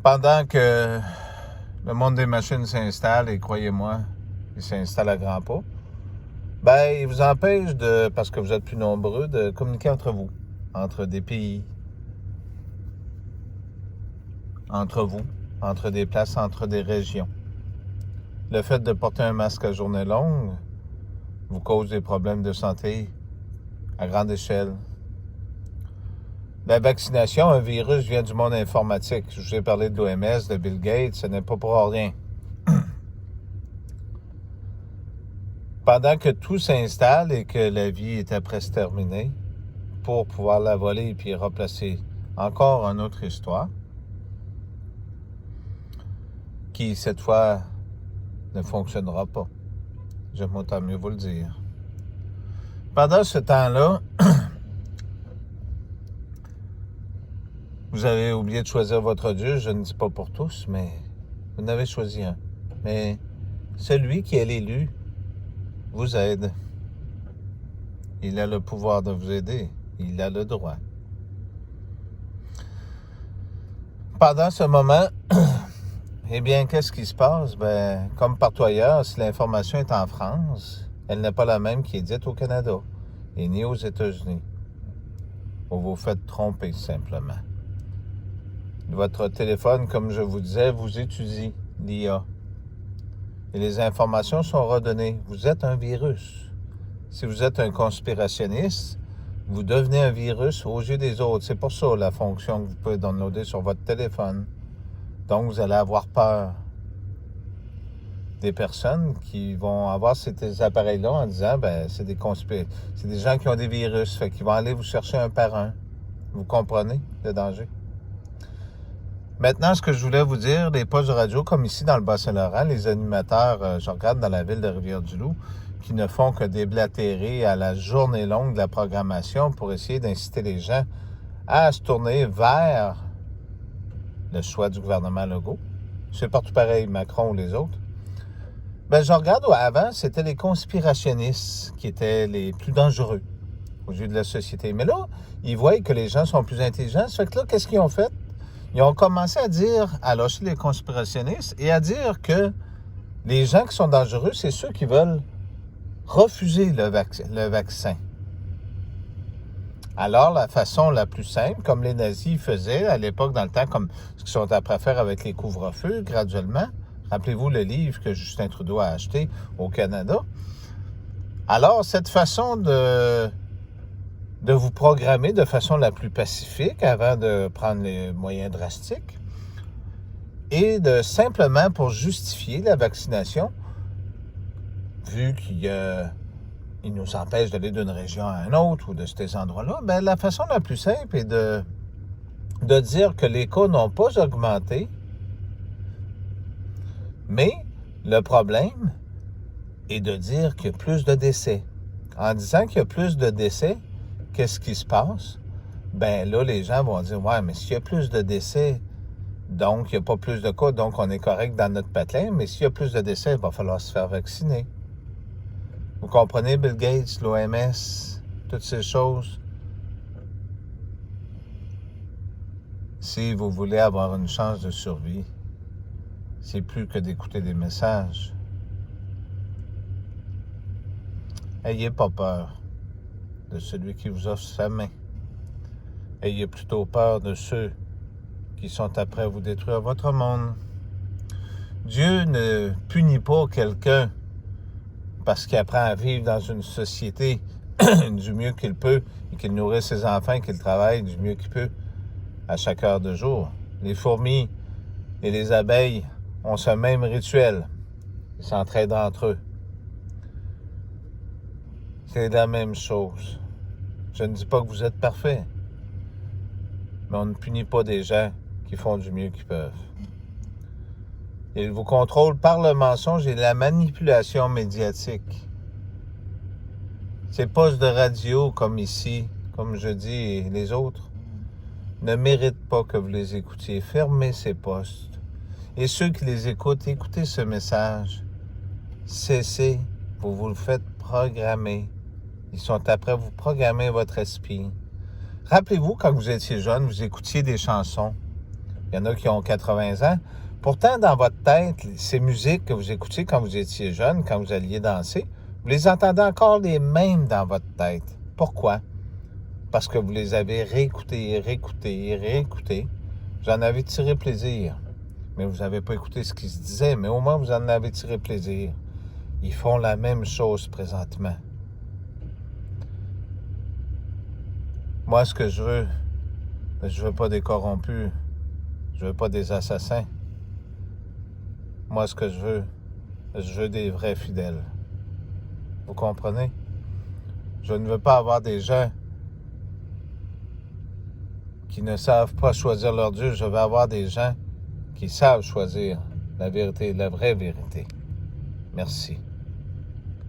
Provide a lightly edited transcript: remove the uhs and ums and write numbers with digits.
Pendant que le monde des machines s'installe, et croyez-moi, il s'installe à grands pas, ben, il vous empêche parce que vous êtes plus nombreux, de communiquer entre vous, entre des pays, entre vous, entre des places, entre des régions. Le fait de porter un masque à journée longue vous cause des problèmes de santé à grande échelle. La vaccination, un virus vient du monde informatique. Je vous ai parlé de l'OMS, de Bill Gates, ce n'est pas pour rien. Pendant que tout s'installe et que la vie est après se terminer, pour pouvoir la voler et puis replacer encore une autre histoire, qui cette fois ne fonctionnera pas. J'aime autant mieux vous le dire. Pendant ce temps-là, vous avez oublié de choisir votre Dieu, je ne dis pas pour tous, mais vous en avez choisi un. Mais celui qui est l'élu vous aide. Il a le pouvoir de vous aider. Il a le droit. Pendant ce moment, eh bien, qu'est-ce qui se passe? Ben, comme partout ailleurs, si l'information est en France, elle n'est pas la même qui est dite au Canada et ni aux États-Unis. Vous vous faites tromper simplement. Votre téléphone, comme je vous disais, vous étudie l'IA. Et les informations sont redonnées. Vous êtes un virus. Si vous êtes un conspirationniste, vous devenez un virus aux yeux des autres. C'est pour ça la fonction que vous pouvez downloader sur votre téléphone. Donc, vous allez avoir peur des personnes qui vont avoir ces appareils-là en disant, ben, c'est des gens qui ont des virus, fait qu'ils vont aller vous chercher un par un. Vous comprenez le danger? Maintenant, ce que je voulais vous dire, les postes de radio, comme ici dans le Bas-Saint-Laurent, les animateurs, je regarde dans la ville de Rivière-du-Loup, qui ne font que déblatérer à la journée longue de la programmation pour essayer d'inciter les gens à se tourner vers le choix du gouvernement Legault. C'est partout pareil, Macron ou les autres. Ben, je regarde où avant, c'était les conspirationnistes qui étaient les plus dangereux aux yeux de la société. Mais là, ils voient que les gens sont plus intelligents. Ça fait que là, qu'est-ce qu'ils ont fait? Ils ont commencé à lâcher les conspirationnistes et à dire que les gens qui sont dangereux, c'est ceux qui veulent refuser le vaccin. Alors, la façon la plus simple, comme les nazis faisaient à l'époque, dans le temps, comme ce qu'ils sont après faire avec les couvre-feux, graduellement. Rappelez-vous le livre que Justin Trudeau a acheté au Canada. Alors, cette façon de vous programmer de façon la plus pacifique avant de prendre les moyens drastiques et de simplement pour justifier la vaccination, vu qu'il nous empêche d'aller d'une région à une autre ou de ces endroits-là, bien, la façon la plus simple est de dire que les cas n'ont pas augmenté, mais le problème est de dire qu'il y a plus de décès. En disant qu'il y a plus de décès, qu'est-ce qui se passe? Ben là, les gens vont dire, ouais, mais s'il y a plus de décès, donc il n'y a pas plus de cas, donc on est correct dans notre patelin, mais s'il y a plus de décès, il va falloir se faire vacciner. Vous comprenez, Bill Gates, l'OMS, toutes ces choses? Si vous voulez avoir une chance de survie, c'est plus que d'écouter des messages. Ayez pas peur de celui qui vous offre sa main. Ayez plutôt peur de ceux qui sont après vous détruire votre monde. Dieu ne punit pas quelqu'un parce qu'il apprend à vivre dans une société du mieux qu'il peut et qu'il nourrit ses enfants et qu'il travaille du mieux qu'il peut à chaque heure de jour. Les fourmis et les abeilles ont ce même rituel. Ils s'entraident entre eux. C'est la même chose. Je ne dis pas que vous êtes parfait, mais on ne punit pas des gens qui font du mieux qu'ils peuvent. Ils vous contrôlent par le mensonge et la manipulation médiatique. Ces postes de radio comme ici, comme je dis, et les autres, ne méritent pas que vous les écoutiez. Fermez ces postes. Et ceux qui les écoutent, écoutez ce message. Cessez, vous le faites programmer. Ils sont après vous programmer votre esprit. Rappelez-vous, quand vous étiez jeune, vous écoutiez des chansons. Il y en a qui ont 80 ans. Pourtant, dans votre tête, ces musiques que vous écoutiez quand vous étiez jeune, quand vous alliez danser, vous les entendez encore les mêmes dans votre tête. Pourquoi? Parce que vous les avez réécoutées, réécoutées, réécoutées. Vous en avez tiré plaisir. Mais vous n'avez pas écouté ce qui se disait, mais au moins vous en avez tiré plaisir. Ils font la même chose présentement. Moi, ce que je veux pas des corrompus. Je veux pas des assassins. Moi, ce que je veux des vrais fidèles. Vous comprenez? Je ne veux pas avoir des gens qui ne savent pas choisir leur Dieu. Je veux avoir des gens qui savent choisir la vérité, la vraie vérité. Merci.